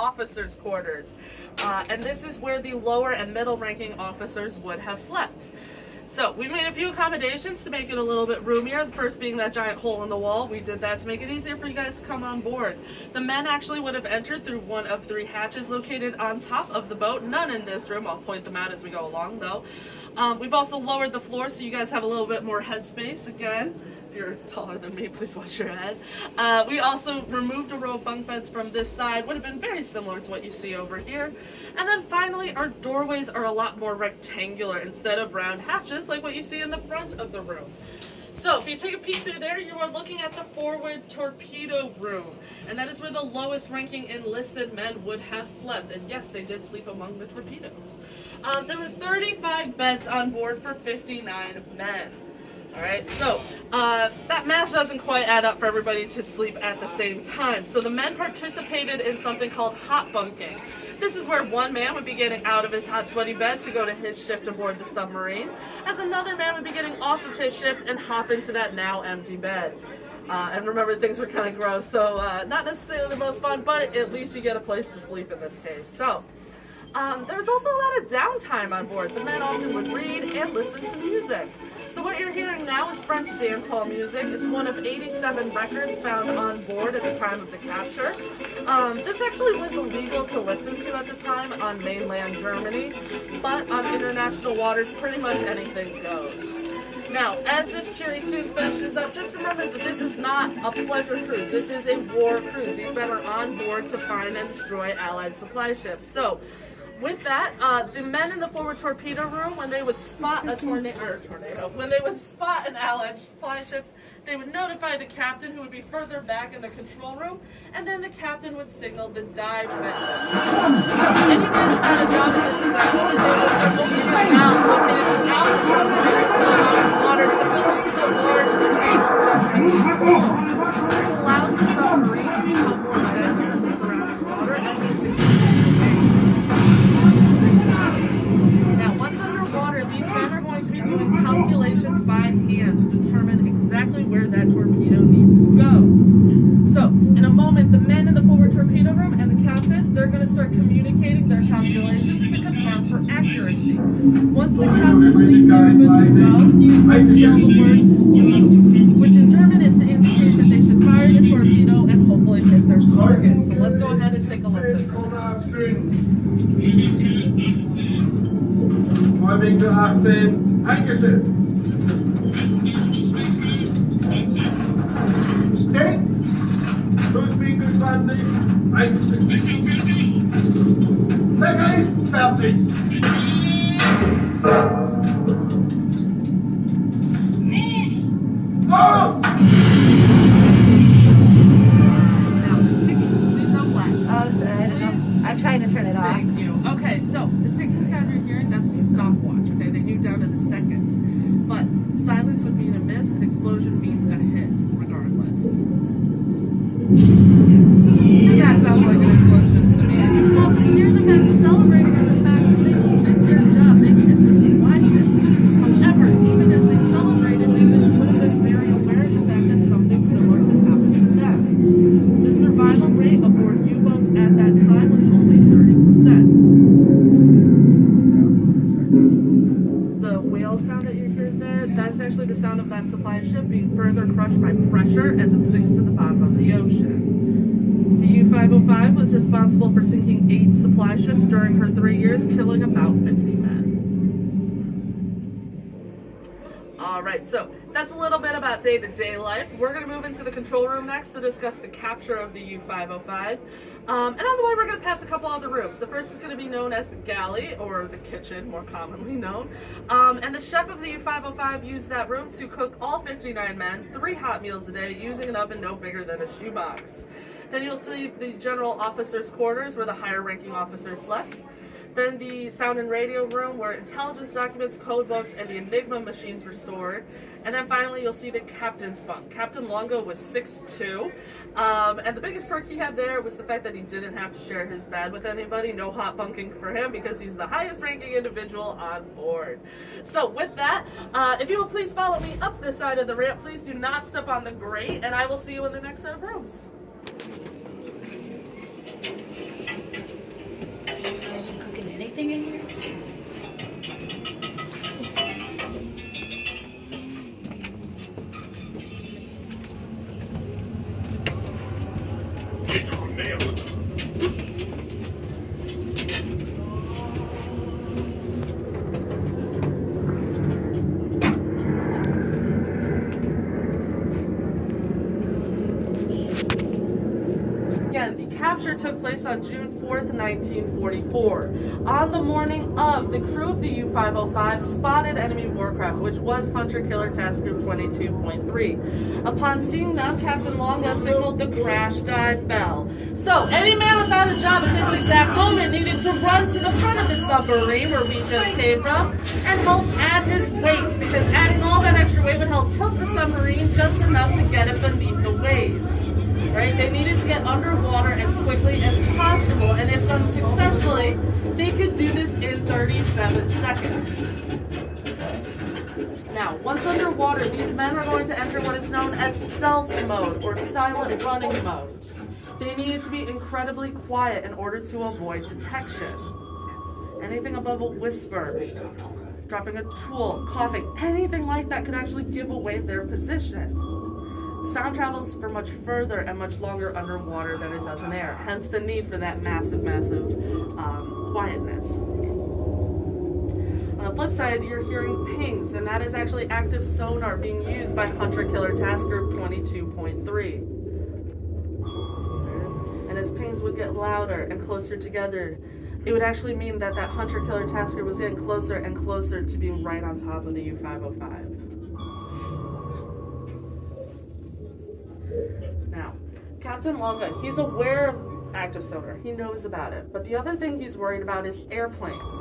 officers' quarters. And this is where the lower and middle ranking officers would have slept. So we made a few accommodations to make it a little bit roomier. The first being that giant hole in the wall. We did that to make it easier for you guys to come on board. The men actually would have entered through one of 3 hatches located on top of the boat. None in this room. I'll point them out as we go along though. We've also lowered the floor so you guys have a little bit more headspace again. If you're taller than me, please watch your head. We also removed a row of bunk beds from this side. Would have been very similar to what you see over here. And then finally, our doorways are a lot more rectangular instead of round hatches like what you see in the front of the room. So if you take a peek through there, you are looking at the forward torpedo room. And that is where the lowest ranking enlisted men would have slept. And yes, they did sleep among the torpedoes. There were 35 beds on board for 59 men. Alright, so that math doesn't quite add up for everybody to sleep at the same time. So the men participated in something called hot bunking. This is where one man would be getting out of his hot, sweaty bed to go to his shift aboard the submarine, as another man would be getting off of his shift and hop into that now empty bed. And remember, things were kind of gross, so not necessarily the most fun, but at least you get a place to sleep in this case. So there was also a lot of downtime on board. The men often would read and listen to music. So what you're hearing now is French dancehall music. It's one of 87 records found on board at the time of the capture. This actually was illegal to listen to at the time on mainland Germany, but on international waters, pretty much anything goes. Now, as this cheery tune finishes up, just remember that this is not a pleasure cruise. This is a war cruise. These men are on board to find and destroy Allied supply ships. So, with that, the men in the forward torpedo room, when they would spot when they would spot an Allied supply ships, they would notify the captain, who would be further back in the control room, and then the captain would signal the dive method. So any men who had a job in this dive mode, they would start opening the valves located out of water to fill into the large tanks just beneath. This allows the submarine to become more dense than the surrounding water as it sinks into the waves. Now, once underwater, these men are going to be doing calculations by hand to determine exactly where that torpedo needs to go. So, in a moment, the men in the forward torpedo room and the captain, they're going to start communicating their calculations to confirm for accuracy. Once the captain believes they're good to go, he's going to yell the word "Los," which in German is to indicate that they should fire the torpedo and hopefully hit their target. So let's go ahead and take a listen. Winkel 18, eingestellt. Steht. Schusswinkel 20, eingestellt. Lecker ist fertig. Los! I'm trying to turn it off. Thank you. Okay, so the ticking sound you're hearing, that's a stopwatch, okay? They knew down to the second. But silence would mean a miss, and explosion means a hit, regardless. And that sounds like an explosion to me. You can also hear the men celebrating in the fact that they did their job. They hit the supply ship. However, even as they celebrated, they would have been very aware of the fact that something similar could happen to them. The survival rate aboard U-boats at that time was only 30%. The whale sound that you're hearing there, that's actually the sound of that supply ship being further crushed by pressure as it sinks to the bottom of the ocean. The U-505 was responsible for sinking 8 supply ships during her 3 years, killing about 50 men. Alright, so that's a little bit about day-to-day life. We're going to move into the control room next to discuss the capture of the U-505. And on the way, we're going to pass a couple other rooms. The first is going to be known as the galley, or the kitchen, more commonly known. And the chef of the U-505 used that room to cook all 59 men 3 hot meals a day using an oven no bigger than a shoebox. Then you'll see the general officers' quarters, where the higher-ranking officers slept. Then the sound and radio room, where intelligence documents, code books, and the Enigma machines were stored. And then finally, you'll see the captain's bunk. Captain Longo was 6'2", and the biggest perk he had there was the fact that he didn't have to share his bed with anybody. No hot bunking for him, because he's the highest-ranking individual on board. So with that, if you will please follow me up this side of the ramp, please do not step on the grate, and I will see you in the next set of rooms. anything in here? Again, the capture took place on June 4th, 1944. On the morning of, the crew of the U-505 spotted enemy warcraft, which was Hunter-Killer Task Group 22.3. Upon seeing them, Captain Longa signaled the crash dive bell. So, any man without a job at this exact moment needed to run to the front of the submarine where we just came from and help add his weight, because adding all that extra weight would help tilt the submarine just enough to get it beneath the waves. Right? They needed to get underwater as quickly as possible, and if done successfully, they could do this in 37 seconds. Now, once underwater, these men are going to enter what is known as stealth mode or silent running mode. They needed to be incredibly quiet in order to avoid detection. Anything above a whisper, dropping a tool, coughing, anything like that could actually give away their position. Sound travels for much further and much longer underwater than it does in air, hence the need for that massive quietness. On the flip side, you're hearing pings, and that is actually active sonar being used by Hunter-Killer Task Group 22.3. And as pings would get louder and closer together, it would actually mean that that Hunter-Killer Task Group was getting closer and closer to being right on top of the U-505. Now, Captain Longa, he's aware of active sonar. He knows about it. But the other thing he's worried about is airplanes.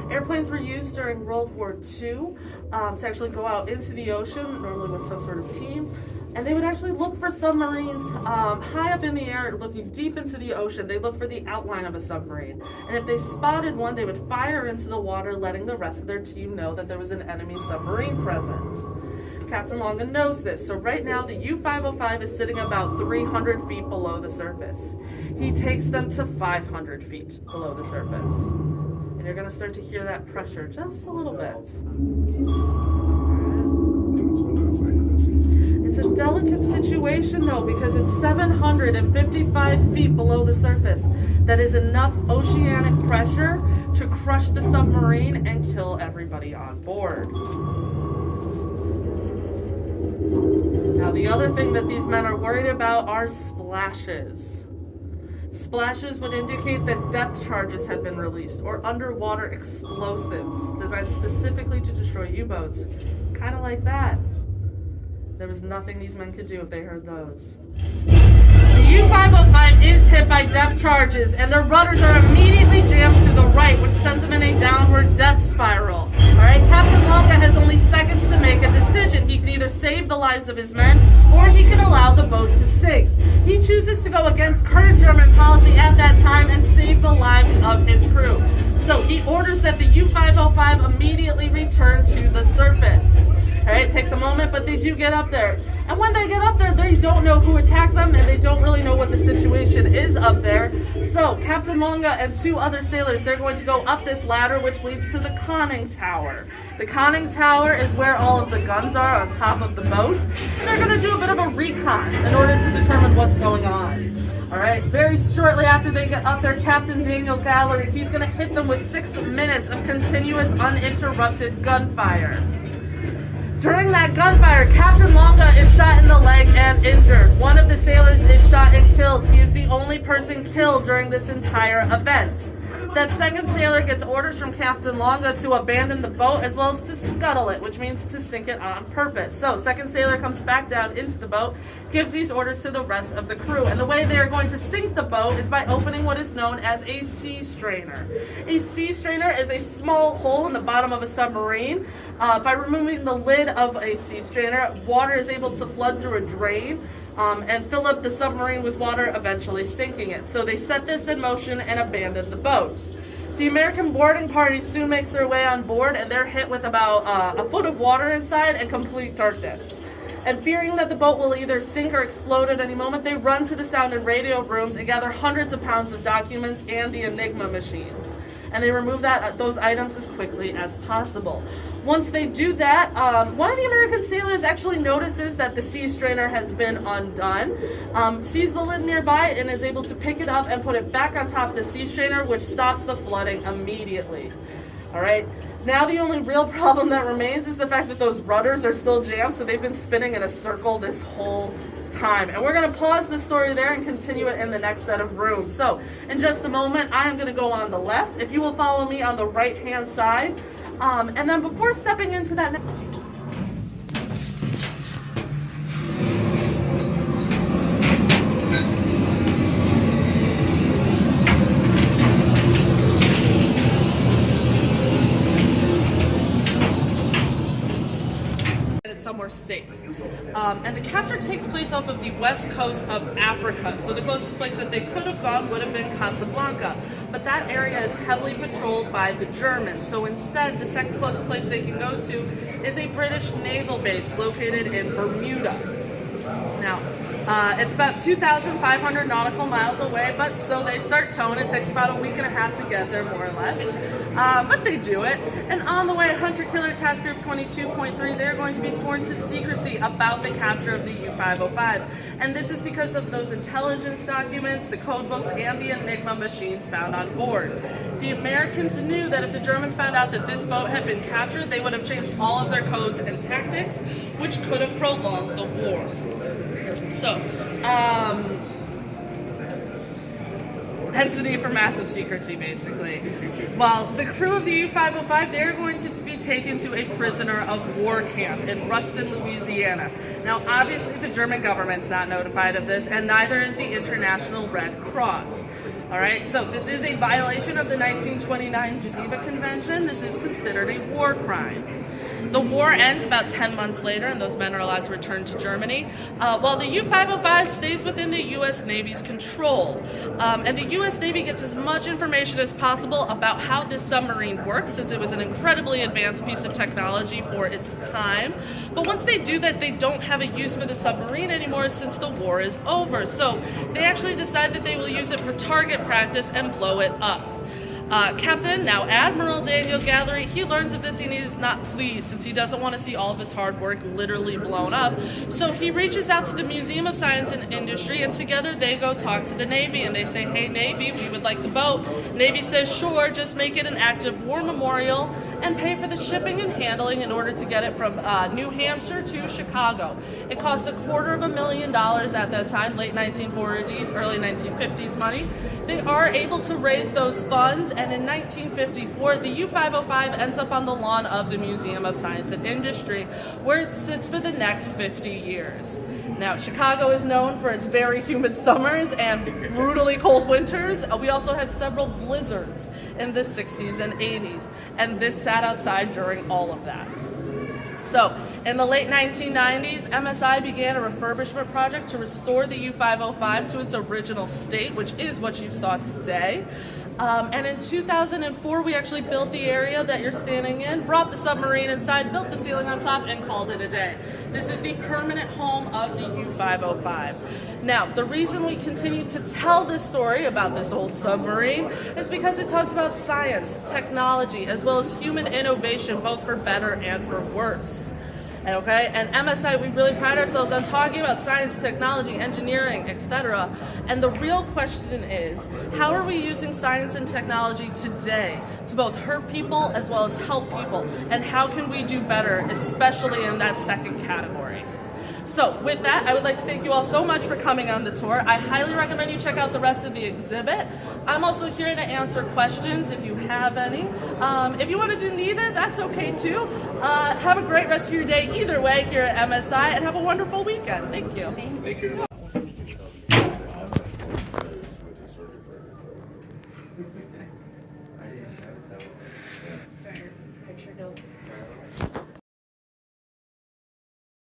Airplanes were used during World War II to actually go out into the ocean, normally with some sort of team. And they would actually look for submarines high up in the air, looking deep into the ocean. They look for the outline of a submarine. And if they spotted one, they would fire into the water, letting the rest of their team know that there was an enemy submarine present. Captain Longa knows this, so right now the U-505 is sitting about 300 feet below the surface. He takes them to 500 feet below the surface. And you're going to start to hear that pressure just a little bit. It's a delicate situation though, because it's 755 feet below the surface. That is enough oceanic pressure to crush the submarine and kill everybody on board. Now, the other thing that these men are worried about are splashes. Splashes would indicate that depth charges had been released, or underwater explosives designed specifically to destroy U-boats. Kind of like that. There was nothing these men could do if they heard those. The U-505 is hit by depth charges, and their rudders are immediately jammed to the right, which sends them in a downward death spiral. Alright, Captain Longa has only seconds to make a decision. He can either save the lives of his men, or he can allow the boat to sink. He chooses to go against current German policy at that time and save the lives of his crew. So he orders that the U-505 immediately return to the surface. Alright, it takes a moment, but they do get up there. And when they get up there, they don't know who attacked them, and they don't really know what the situation is up there. So Captain Longa and two other sailors, they're going to go up this ladder, which leads to the conning tower. The conning tower is where all of the guns are on top of the boat. And they're going to do a bit of a recon in order to determine what's going on. Alright, very shortly after they get up there, Captain Daniel Gallery, he's going to hit them with 6 minutes of continuous uninterrupted gunfire. During that gunfire, Captain Longa is shot in the leg and injured. One of the sailors is shot and killed. He is the only person killed during this entire event. That second sailor gets orders from Captain Longa to abandon the boat as well as to scuttle it, which means to sink it on purpose. So, second sailor comes back down into the boat, gives these orders to the rest of the crew. And the way they are going to sink the boat is by opening what is known as a sea strainer. A sea strainer is a small hole in the bottom of a submarine. By removing the lid of a sea strainer, water is able to flood through a drain and fill up the submarine with water, eventually sinking it. So they set this in motion and abandon the boat. The American boarding party soon makes their way on board, and they're hit with about a foot of water inside and complete darkness. And fearing that the boat will either sink or explode at any moment, they run to the sound and radio rooms and gather hundreds of pounds of documents and the Enigma machines. And they remove those items as quickly as possible. Once they do that, one of the American sailors actually notices that the sea strainer has been undone, sees the lid nearby, and is able to pick it up and put it back on top of the sea strainer, which stops the flooding immediately. All right. Now the only real problem that remains is the fact that those rudders are still jammed, so they've been spinning in a circle this whole time. And we're going to pause the story there and continue it in the next set of rooms. So in just a moment, I am going to go on the left. If you will follow me on the right-hand side. And then before stepping into that... somewhere safe. And the capture takes place off of the west coast of Africa. So the closest place that they could have gone would have been Casablanca. But that area is heavily patrolled by the Germans. So instead, the second closest place they can go to is a British naval base located in Bermuda. Now, it's about 2,500 nautical miles away, but so they start towing. It takes about a week and a half to get there, more or less. But they do it. And on the way, Hunter Killer Task Group 22.3, they're going to be sworn to secrecy about the capture of the U-505. And this is because of those intelligence documents, the code books, and the Enigma machines found on board. The Americans knew that if the Germans found out that this boat had been captured, they would have changed all of their codes and tactics, which could have prolonged the war. So, hence the need for massive secrecy, basically. Well, the crew of the U-505, they're going to be taken to a prisoner of war camp in Ruston, Louisiana. Now, obviously, the German government's not notified of this, and neither is the International Red Cross. All right, so this is a violation of the 1929 Geneva Convention. This is considered a war crime. The war ends about 10 months later, and those men are allowed to return to Germany, while the U-505 stays within the U.S. Navy's control. And the U.S. Navy gets as much information as possible about how this submarine works, since it was an incredibly advanced piece of technology for its time. But once they do that, they don't have a use for the submarine anymore since the war is over. So they actually decide that they will use it for target practice and blow it up. Captain, now Admiral Daniel Gallery, he learns of this and he is not pleased since he doesn't want to see all of his hard work literally blown up. So he reaches out to the Museum of Science and Industry, and together they go talk to the Navy and they say, hey Navy, we would like the boat. Navy says, sure, just make it an active war memorial and pay for the shipping and handling in order to get it from New Hampshire to Chicago. It cost $250,000 at that time, late 1940s, early 1950s money. They are able to raise those funds, and in 1954, the U-505 ends up on the lawn of the Museum of Science and Industry, where it sits for the next 50 years. Now, Chicago is known for its very humid summers and brutally cold winters. We also had several blizzards in the 60s and 80s, and this sat outside during all of that. So, in the late 1990s, MSI began a refurbishment project to restore the U-505 to its original state, which is what you saw today. And in 2004, we actually built the area that you're standing in, brought the submarine inside, built the ceiling on top, and called it a day. This is the permanent home of the U-505. Now, the reason we continue to tell this story about this old submarine is because it talks about science, technology, as well as human innovation, both for better and for worse. Okay, and MSI, we really pride ourselves on talking about science, technology, engineering, etc. And the real question is, how are we using science and technology today to both hurt people as well as help people? And how can we do better, especially in that second category? So with that, I would like to thank you all so much for coming on the tour. I highly recommend you check out the rest of the exhibit. I'm also here to answer questions if you have any. If you want to do neither, that's okay too. Have a great rest of your day either way here at MSI, and have a wonderful weekend. Thank you. Thank you.